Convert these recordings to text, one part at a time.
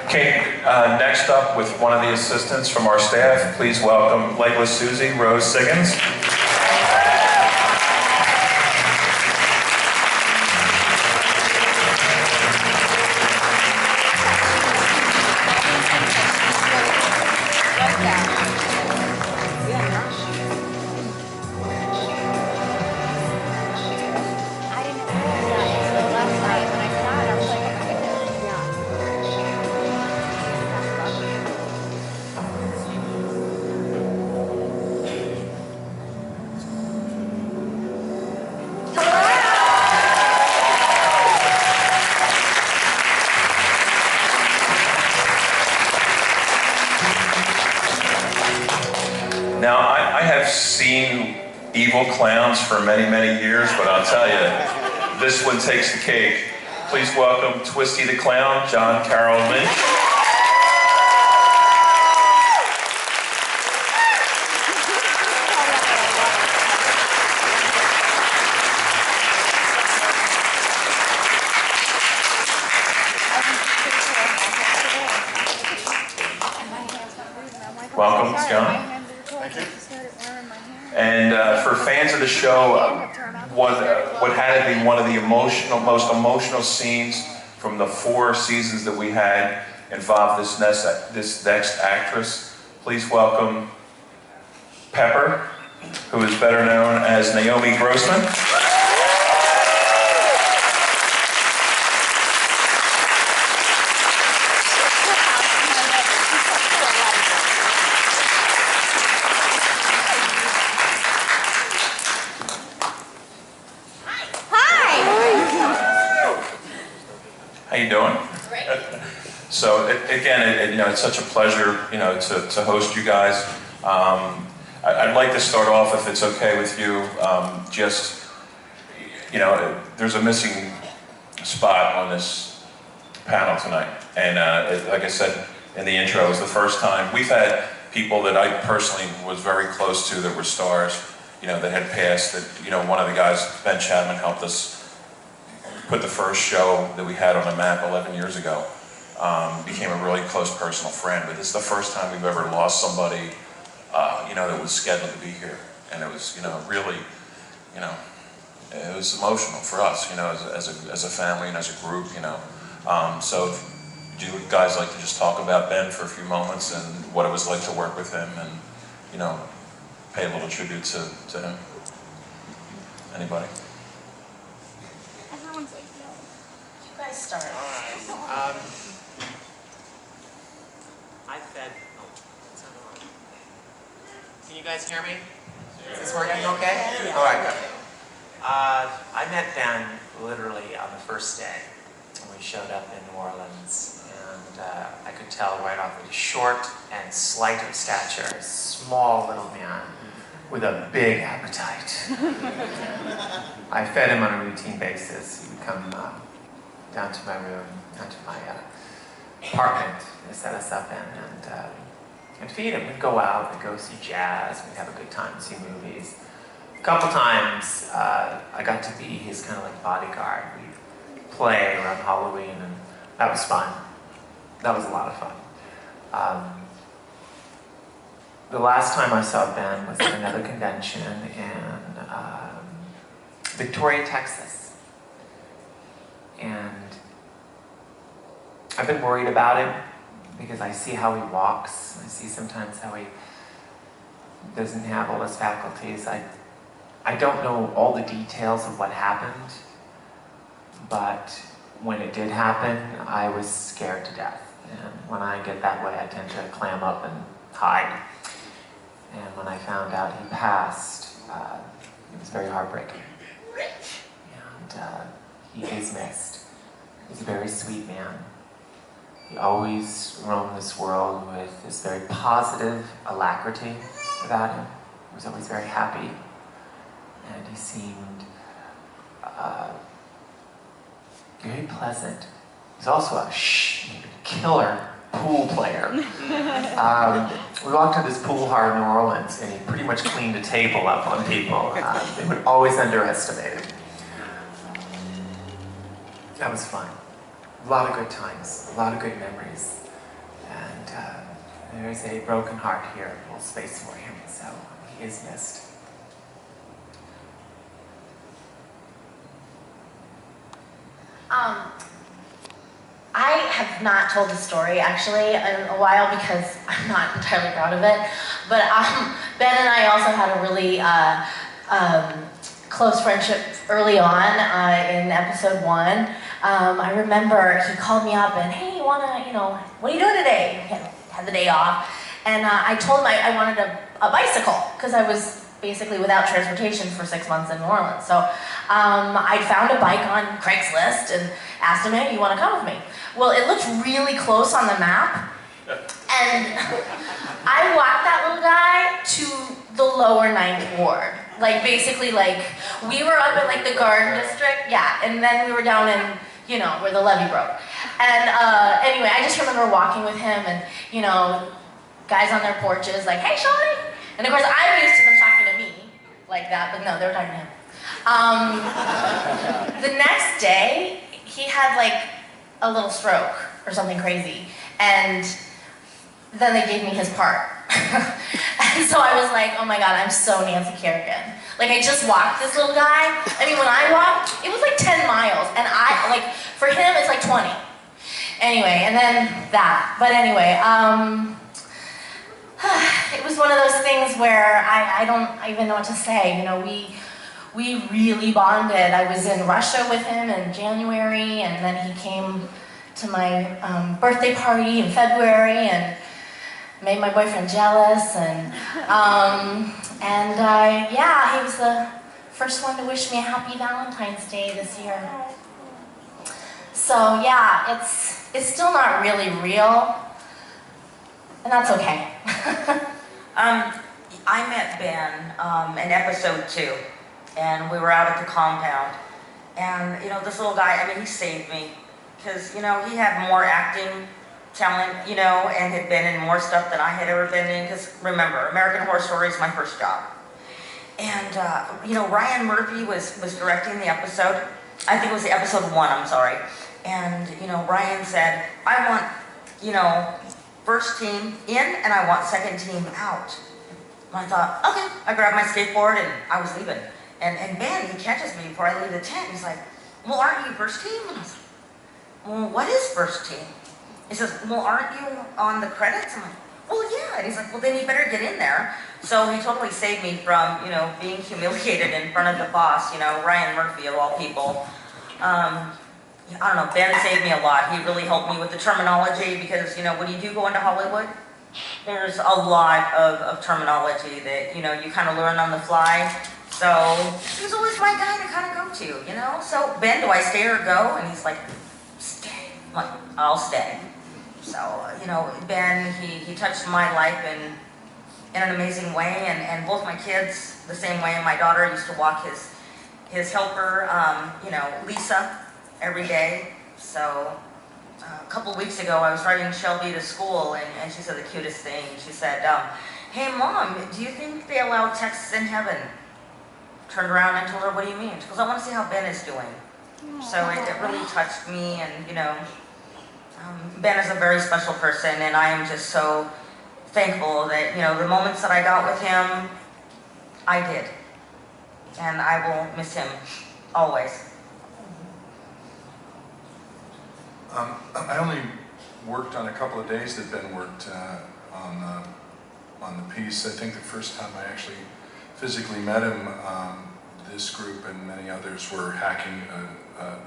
Okay, next up with one of the assistants from our staff, please welcome Legless Susie Rose Siggins. Now, I have seen evil clowns for many, many years, but I'll tell you, this one takes the cake. Please welcome Twisty the Clown, John Carroll Lynch. Welcome, John. Thank you. And for fans of the show, what had to be one of the most emotional scenes from the 4 seasons that we had involved this next actress. Please welcome Pepper, who is better known as Naomi Grossman. How you doing? Great. So again, it's such a pleasure, to host you guys. I'd like to start off, if it's okay with you, there's a missing spot on this panel tonight, and like I said in the intro, it was the first time. We've had people that I personally was very close to that were stars, that had passed. That one of the guys, Ben Chapman, helped us put the first show that we had on the map 11 years ago. Became a really close personal friend, but this is the first time we've ever lost somebody, that was scheduled to be here. And it was, really, it was emotional for us, as a family and as a group, So do you guys like to just talk about Ben for a few moments and what it was like to work with him and, pay a little tribute to him? Anybody? You guys start. All right. I fed. Oh, it's not on. Can you guys hear me? Is this working okay? Yeah. All right, good. I met Ben literally on the first day when we showed up in New Orleans, and I could tell right off that he's short and slight of stature, a small little man with a big appetite. I fed him on a routine basis. He would come down to my room, down to my apartment, to set us up in, and feed him. We'd go out, we'd go see jazz, we'd have a good time, see movies. A couple times, I got to be his kind of like bodyguard. We'd play around Halloween, and that was fun. That was a lot of fun. The last time I saw Ben was at another convention in Victoria, Texas. And I've been worried about him because I see how he walks. I see sometimes how he doesn't have all his faculties. I don't know all the details of what happened, but when it did happen, I was scared to death. And when I get that way, I tend to clam up and hide. And when I found out he passed, it was very heartbreaking. And he is missed. He's a very sweet man. He always roamed this world with this very positive alacrity about him. He was always very happy. And he seemed very pleasant. He's also a killer pool player. We walked to this pool hall in New Orleans, and he pretty much cleaned a table up on people. They would always underestimate him. That was fun. A lot of good times, a lot of good memories. And there's a broken heart here, a little space for him, so he is missed. I have not told this story actually in a while because I'm not entirely proud of it. But Ben and I also had a really close friendship early on in episode 1. I remember he called me up and, hey, what are you doing today? Had the day off. And I told him I wanted a bicycle because I was basically without transportation for 6 months in New Orleans. So I found a bike on Craigslist and asked him, hey, you want to come with me? Well, it looked really close on the map. And I walked that little guy to the lower 9th Ward. Like, basically, like, we were up in, like, the Garden District, yeah, and then we were down in, where the levee broke. And anyway, I just remember walking with him and, guys on their porches, like, hey, Shawty. And of course, I'm used to them talking to me like that, but no, they were talking to him. The next day, he had, like, a little stroke or something crazy. And then they gave me his part. And so I was like, oh my God, I'm so Nancy Kerrigan. Like, I just walked this little guy. I mean, when I walked, it was like 10 miles. And for him, it's like 20. Anyway, and then that. But anyway, it was one of those things where I don't even know what to say. We really bonded. I was in Russia with him in January, and then he came to my birthday party in February and made my boyfriend jealous. And yeah, he was the first one to wish me a happy Valentine's Day this year. So yeah, it's still not really real, and that's okay. I met Ben in episode 2, and we were out at the compound. And, this little guy, he saved me. Because, he had more acting talent, and had been in more stuff than I had ever been in. Because, remember, American Horror Story is my first job. And, Ryan Murphy was directing the episode. I think it was the episode 1, I'm sorry. And, Ryan said, I want, first team in, and I want second team out. And I thought, okay. I grabbed my skateboard, and I was leaving. And Ben, he catches me before I leave the tent. He's like, well, aren't you first team? And I was like, well, what is first team? He says, well, aren't you on the credits? I'm like, well, yeah. And he's like, well, then you better get in there. So he totally saved me from, being humiliated in front of the boss, Ryan Murphy of all people. I don't know, Ben saved me a lot. He really helped me with the terminology because, when you do go into Hollywood, there's a lot of terminology that, you kind of learn on the fly. So he's always my guy to kind of go to, So, Ben, do I stay or go? And he's like, stay. I'm like, I'll stay. So, Ben, he touched my life in an amazing way, and both my kids the same way. My daughter used to walk his helper, Lisa, every day. So a couple weeks ago, I was driving Shelby to school, and she said the cutest thing. She said, hey, Mom, do you think they allow texts in heaven? Turned around and told her, what do you mean? She goes, I want to see how Ben is doing. So it really touched me, and, Ben is a very special person, and I am just so thankful that, the moments that I got with him, I did. And I will miss him always. I only worked on a couple of days that Ben worked on the piece. I think the first time I actually physically met him, this group and many others were hacking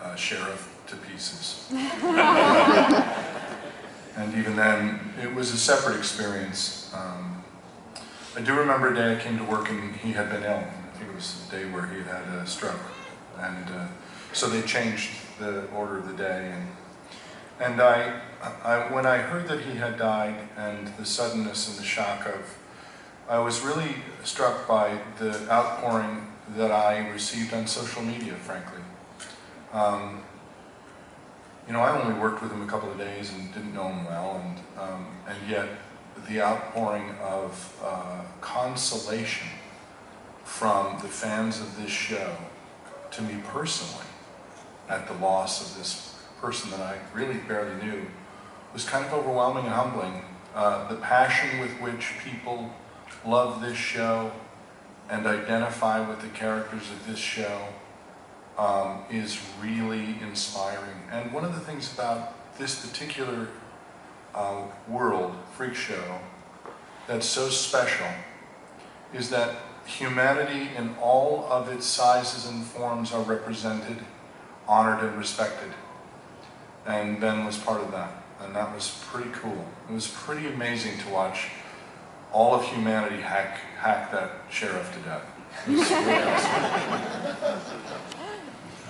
a sheriff to pieces. And even then, it was a separate experience. I do remember a day I came to work and he had been ill. I think it was the day where he had a stroke. And so they changed the order of the day. And when I heard that he had died and the suddenness and the shock I was really struck by the outpouring that I received on social media, frankly. I only worked with him a couple of days and didn't know him well, and yet the outpouring of consolation from the fans of this show to me personally at the loss of this person that I really barely knew was kind of overwhelming and humbling. The passion with which people love this show and identify with the characters of this show is really inspiring. And one of the things about this particular world, Freak Show, that's so special is that humanity in all of its sizes and forms are represented, honored, and respected. And Ben was part of that, and that was pretty cool. It was pretty amazing to watch all of humanity hack that sheriff to death. It was really awesome.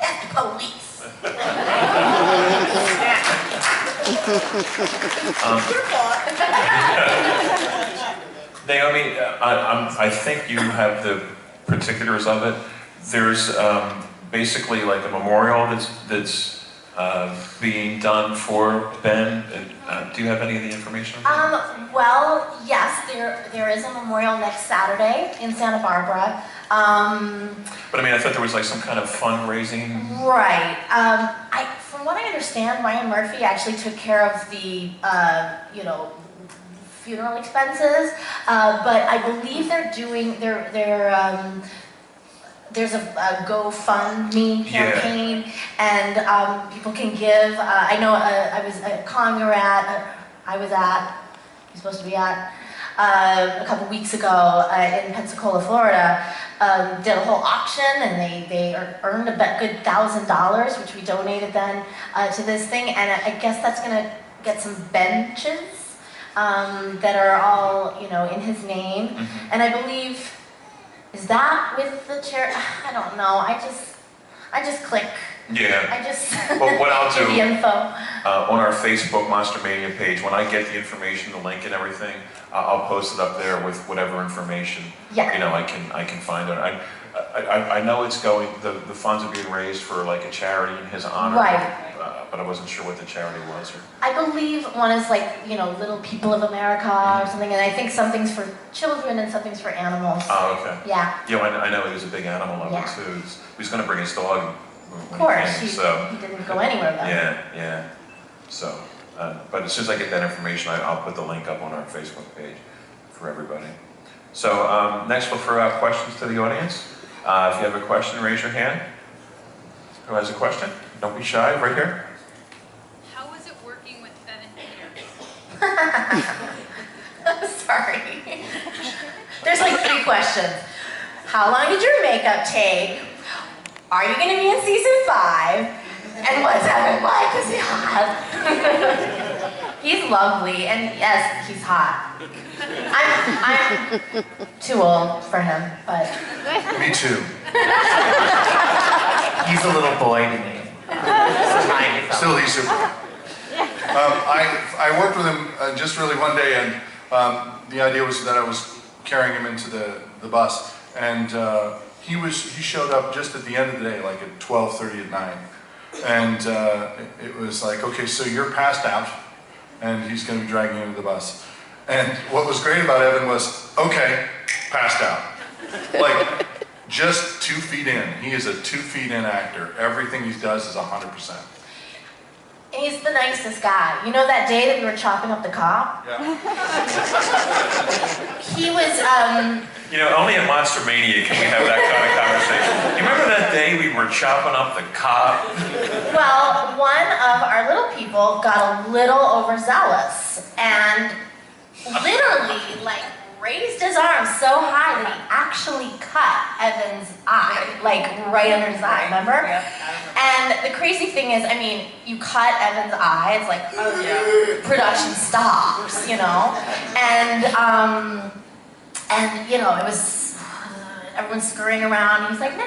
F the police. Your fault. Naomi, I think you have the particulars of it. There's basically like a memorial that's being done for Ben. Do you have any of the information on that? Well, yes, there is a memorial next Saturday in Santa Barbara. But I mean, I thought there was like some kind of fundraising. Right. From what I understand, Ryan Murphy actually took care of the, funeral expenses. But I believe they're doing, there's a GoFundMe campaign, and people can give. I know I was at a con I was supposed to be at, a couple weeks ago in Pensacola, Florida, did a whole auction, and they earned a good $1,000, which we donated then to this thing, and I guess that's gonna get some benches that are all, in his name, and I believe, is that with the chair? I don't know, I just click. Yeah. I just Well, what I'll do, the info. on our Facebook Monster Mania page, when I get the information, the link and everything, I'll post it up there with whatever information I can find on it. I know it's going. The funds are being raised for like a charity in his honor. Right. But I wasn't sure what the charity was. I believe one is like, Little People of America or something, and I think something's for children and something's for animals. Oh, okay. Yeah. Yeah, I know he was a big animal lover too. He's going to bring his dog. Of course, he didn't go anywhere though. Yeah. So, but as soon as I get that information, I'll put the link up on our Facebook page for everybody. So next we'll throw out questions to the audience. If you have a question, raise your hand. Who has a question? Don't be shy, right here. How was it working with Evan Peters? I'm sorry. There's like 3 questions. How long did your makeup take? Are you going to be in season 5? And what's Evan like? Is he hot? He's lovely, and yes, he's hot. I'm too old for him, but... Me too. He's a little boy to me. Tiny fellow. Still, he's super. I worked with him just really one day, and the idea was that I was carrying him into the bus, and he showed up just at the end of the day, like at 12:30 at night, and it was like, okay, so you're passed out, and he's going to be dragging you into the bus. And what was great about Evan was, okay, passed out, like just 2 feet in. He is a 2 feet in actor. Everything he does is 100%. He's the nicest guy. You know that day that we were chopping up the cop? Yeah. He was, Only at Monster Mania can we have that kind of conversation. You remember that day we were chopping up the cop? well, one of our little people got a little overzealous and literally, raised his arm so high that he actually cut Evan's eye, right under his eye, remember? Yep, I remember. And the crazy thing is, you cut Evan's eye, it's like, production stops, And, it was, everyone's scurrying around, and he's like, no,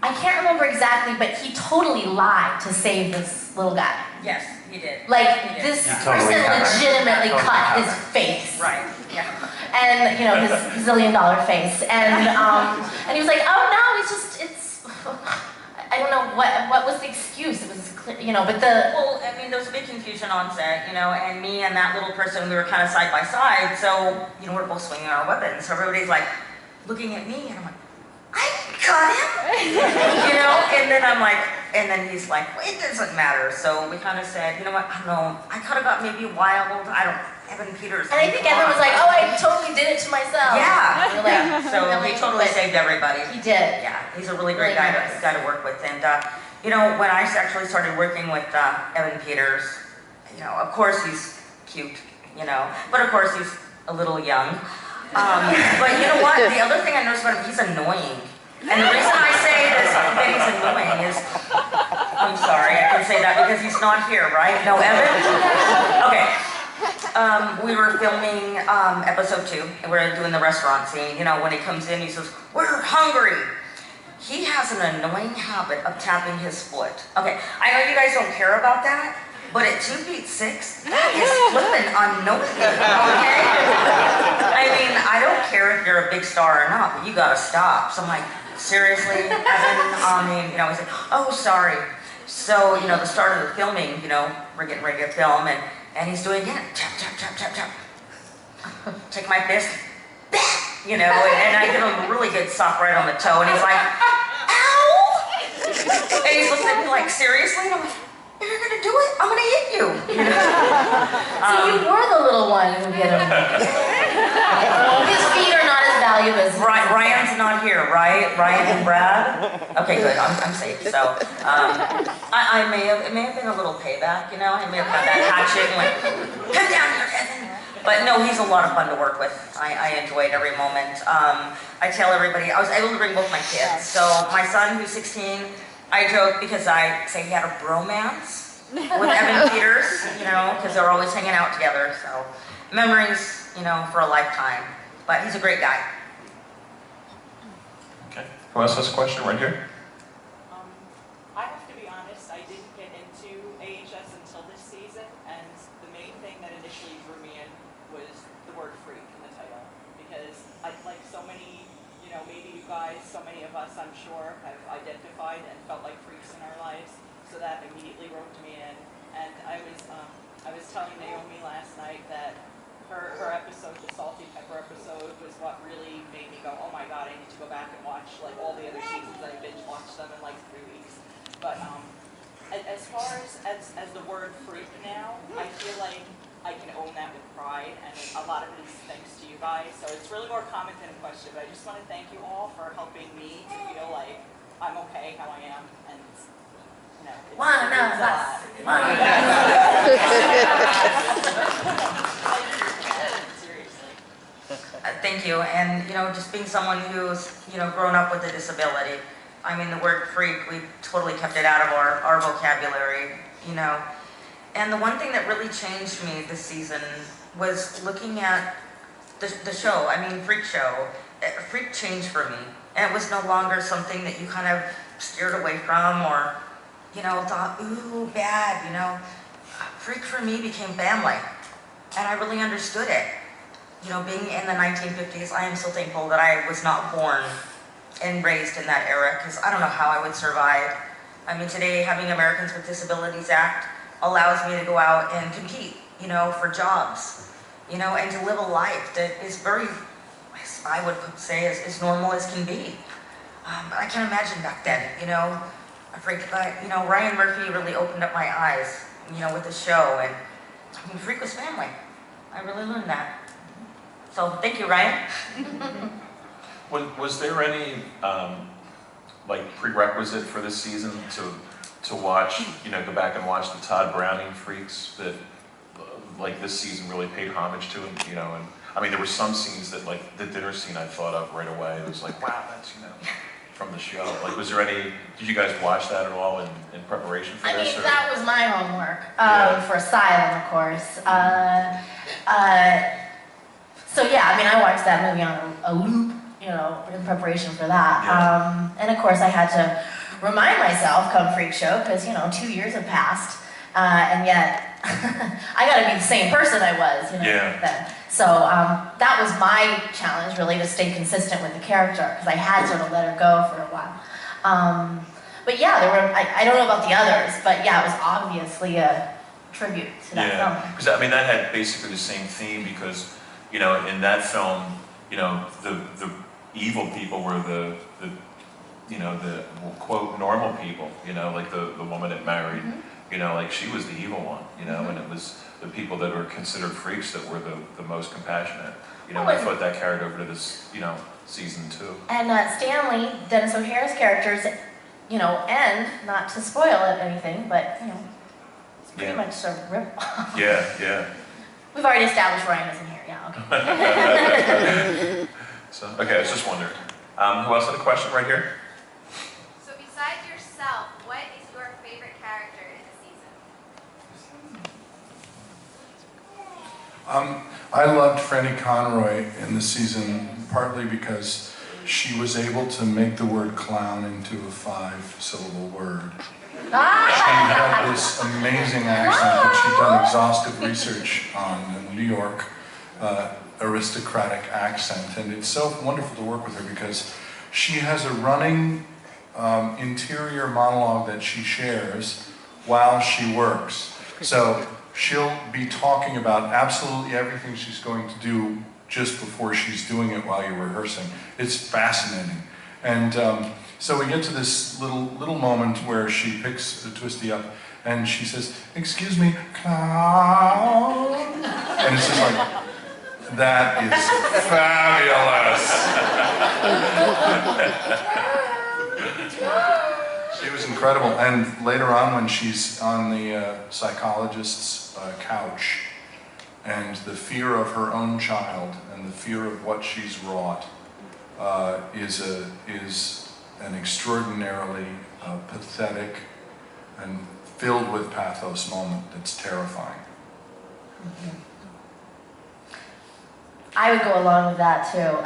I can't remember exactly, but he totally lied to save this little guy. Yes, he did. This totally person covered. legitimately Totally cut covered. his face. Right, yeah. And, his $1,000,000 face. And he was like, oh no, it's, I don't know, what was the excuse? It was clear, but the... Well, there was a big confusion on set, and me and that little person, we were kind of side by side, so, we're both swinging our weapons, so everybody's looking at me, and I'm like, I got him! And then I'm like, and then he's like, well, it doesn't matter. So we kind of said, you know what, I don't know, I could have got maybe wild, Evan Peters. And I think Evan was like, oh, I totally did it to myself. Yeah, We're like, so he totally saved everybody. He did. Yeah, he's a really great Really guy to work with. And you know, when I actually started working with Evan Peters, you know, of course he's cute, you know, but of course he's a little young. But you know what? The other thing I noticed about him, he's annoying. And the reason I say that he's annoying is, I'm sorry, I can say that because he's not here, right? No, Evan? Okay. We were filming episode 2, and we're doing the restaurant scene. You know, when he comes in, he says, "We're hungry." He has an annoying habit of tapping his foot. Okay, I know you guys don't care about that, but at 2 feet 6, that is flipping annoying, okay? I mean, I don't care if you're a big star or not, but you gotta stop. So I'm like, seriously, Evan? You know, he's like, oh, sorry. So, you know, the start of the filming, you know, we're getting ready to film, and he's doing it, tap, tap, tap, tap, tap. Take my fist, you know, and I give him a really good sock right on the toe, and he's like, ow! And he's looking at me like, seriously? And I'm like, if you're gonna do it, I'm gonna hit you. You know? So you were the little one who hit him. His feet are not as valuable as Ryan's not here, right? Ryan and Brad? Okay, good, I'm safe. So, it may have been a little payback, you know? I may have got that hatching, like, come down here, Evan. But no, he's a lot of fun to work with. I enjoyed every moment. I tell everybody, I was able to bring both my kids. So my son, who's 16, I joke because I say he had a bromance with Evan Peters, you know, because they're always hanging out together. So memories, you know, for a lifetime. But he's a great guy. Okay. Who else has a question right here? I have to be honest, I didn't get into AHS until this season, and the main thing that initially drew me in was the word freak in the title. Because like so many, you know, maybe you guys, so many of us, I'm sure, have identified and felt like freaks in our lives. So that immediately roped me in. And I was telling Naomi last night that her episode, the salty pepper episode, was what really made me go, oh my god, I need to go back and watch like all the other seasons. I binge watched them in like 3 weeks. But as far as the word freak now, I feel like I can own that with pride, and a lot of it is thanks to you guys. So it's really more comment than a question, but I just want to thank you all for helping me to feel like I'm okay how I am, and you know, it's, One of it's us. Seriously. Thank you. And, you know, just being someone who's, you know, grown up with a disability, I mean, the word freak, we totally kept it out of our vocabulary, you know. And the one thing that really changed me this season was looking at the show, I mean, Freak Show. Freak changed for me. And it was no longer something that you kind of steered away from or, you know, thought, ooh, bad, you know. Freak for me became family. And I really understood it. You know, being in the 1950s, I am so thankful that I was not born and raised in that era, because I don't know how I would survive. I mean, today, having Americans with Disabilities Act allows me to go out and compete, you know, for jobs, you know, and to live a life that is very, I would say, as normal as can be. I can't imagine back then, you know. You know, Ryan Murphy really opened up my eyes, you know, with the show, and I mean, Freak was family. I really learned that. So, thank you, Ryan. Was there any like prerequisite for this season to watch, you know, go back and watch the Todd Browning Freaks that like this season really paid homage to him, you know? And I mean, there were some scenes that, like the dinner scene, I thought of right away. It was like, wow, that's, you know, from the show. Like, was there any? Did you guys watch that at all in preparation for this? I mean, that was my homework for Asylum, of course. So yeah, I mean, I watched that movie on a loop, you know, in preparation for that. Yeah. And of course, I had to remind myself, come Freak Show, because, you know, 2 years have passed, and yet I got to be the same person I was, you know, then. So that was my challenge, really, to stay consistent with the character, because I had sort of let her go for a while. But yeah, there were, I don't know about the others, but yeah, it was obviously a tribute to that film. Because I mean, that had basically the same theme, because, you know, in that film, you know, the evil people were the you know, the quote normal people, you know, like the woman that married, you know, like she was the evil one, you know, and it was the people that were considered freaks that were the most compassionate. You know, and I thought that carried over to this, you know, season 2. And Stanley, Dennis O'Hare's characters, you know, end, not to spoil anything, but, you know, it's pretty much a rip-off. Yeah, yeah. We've already established Ryan isn't here, yeah, okay. So, okay, I was just wondering. Who else had a question right here? So besides yourself, what is your favorite character in the season? I loved Franny Conroy in the season, partly because she was able to make the word clown into a 5-syllable word. She had this amazing accent that she'd done exhaustive research on, the New York aristocratic accent, and it's so wonderful to work with her because she has a running interior monologue that she shares while she works. So she'll be talking about absolutely everything she's going to do just before she's doing it while you're rehearsing. It's fascinating. And so we get to this little moment where she picks Twisty up and she says, "Excuse me, clown." And it's just like, that is fabulous. She was incredible. And later on when she's on the psychologist's couch and the fear of her own child and the fear of what she's wrought is an extraordinarily pathetic and filled with pathos moment that's terrifying. I would go along with that too.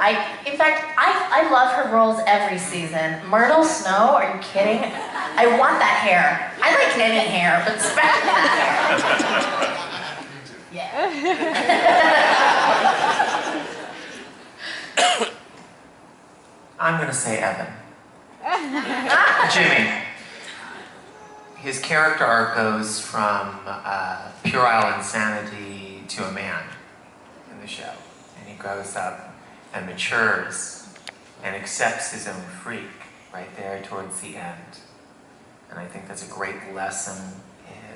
In fact, I love her roles every season. Myrtle Snow, are you kidding? I want that hair. I like any hair, but especially that hair. Yeah. I'm going to say Evan. Jimmy. His character arc goes from puerile insanity to a man in the show. And he grows up and matures and accepts his own freak right there towards the end. And I think that's a great lesson.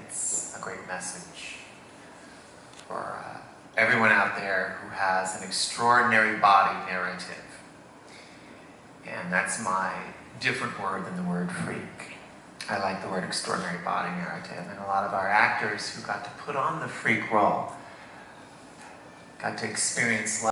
It's a great message for everyone out there who has an extraordinary body narrative. And that's my different word than the word freak. I like the word extraordinary body narrative. And a lot of our actors who got to put on the freak role got to experience life